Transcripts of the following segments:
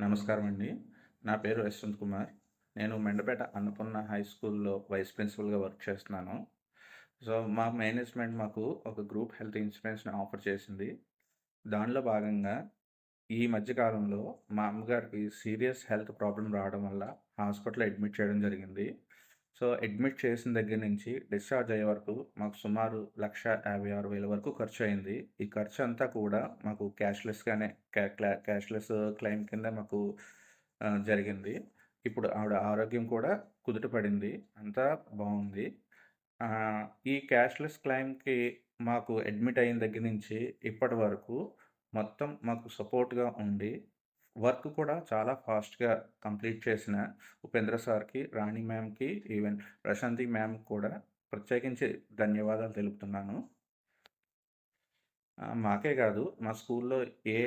నమస్కారం అండి. నా పేరు యశ్వంత్ కుమార్. నేను మెండపేట అన్నపూర్ణ హై స్కూల్‌లో వైస్ ప్రిన్సిపల్‌గా వర్క్ చేస్తున్నాను. సో, మా మేనేజ్మెంట్ మాకు ఒక గ్రూప్ హెల్త్ ఇన్సూరెన్స్‌ని ఆఫర్ చేసింది. దానిలో భాగంగా ఈ మధ్య కాలంలో మా అమ్మగారికి సీరియస్ హెల్త్ ప్రాబ్లమ్ రావడం వల్ల హాస్పిటల్‌లో అడ్మిట్ చేయడం జరిగింది. సో, అడ్మిట్ చేసిన దగ్గర నుంచి డిశ్చార్జ్ అయ్యే వరకు మాకు సుమారు 1,56,000 వరకు ఖర్చయింది. ఈ ఖర్చంతా కూడా మాకు క్యాష్‌లెస్‌గానే క్యాష్‌లెస్ క్లెయిమ్ కింద మాకు జరిగింది. ఇప్పుడు ఆవిడ ఆరోగ్యం కూడా కుదుట పడింది. అంతా బావుంది. ఈ క్యాష్‌లెస్ క్లెయిమ్‌కి మాకు అడ్మిట్ అయిన దగ్గర నుంచి ఇప్పటి వరకు మొత్తం మాకు సపోర్ట్‌గా ఉండి, వర్క్ కూడా చాలా ఫాస్ట్‌గా కంప్లీట్ చేసిన ఉపేంద్ర సార్‌కి, రాణి మ్యామ్‌కి, ఈవెన్ ప్రశాంతి మ్యామ్‌కి కూడా ప్రత్యేకించి ధన్యవాదాలు తెలుపుతున్నాను. మాకే కాదు, మా స్కూల్‌లో ఏ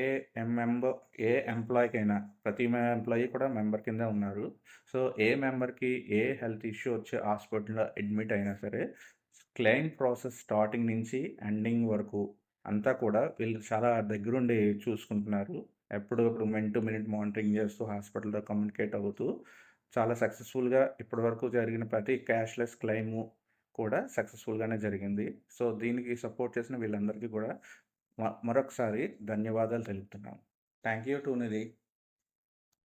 ఏ ఎంప్లాయ్‌కైనా ప్రతి ఎంప్లాయీ కూడా మెంబర్ కిందే ఉన్నారు. సో, ఏ మెంబర్‌కి ఏ హెల్త్ ఇష్యూ వచ్చి హాస్పిటల్‌లో అడ్మిట్ అయినా సరే, క్లెయిమ్ ప్రాసెస్ స్టార్టింగ్ నుంచి ఎండింగ్ వరకు అంతా కూడా వీళ్ళు చాలా దగ్గరుండి చూసుకుంటున్నారు. ఎప్పుడప్పుడు మినిట్ టు మినిట్ మానిటరింగ్ చేస్తూ హాస్పిటల్‌తో కమ్యూనికేట్ అవుతూ చాలా సక్సెస్‌ఫుల్‌గా ఇప్పటివరకు జరిగిన ప్రతి క్యాష్‌లెస్ క్లెయిము కూడా సక్సెస్‌ఫుల్‌గానే జరిగింది. సో, దీనికి సపోర్ట్ చేసిన వీళ్ళందరికీ కూడా మరొకసారి ధన్యవాదాలు తెలుపుతున్నాను. Thank you to Nidhi.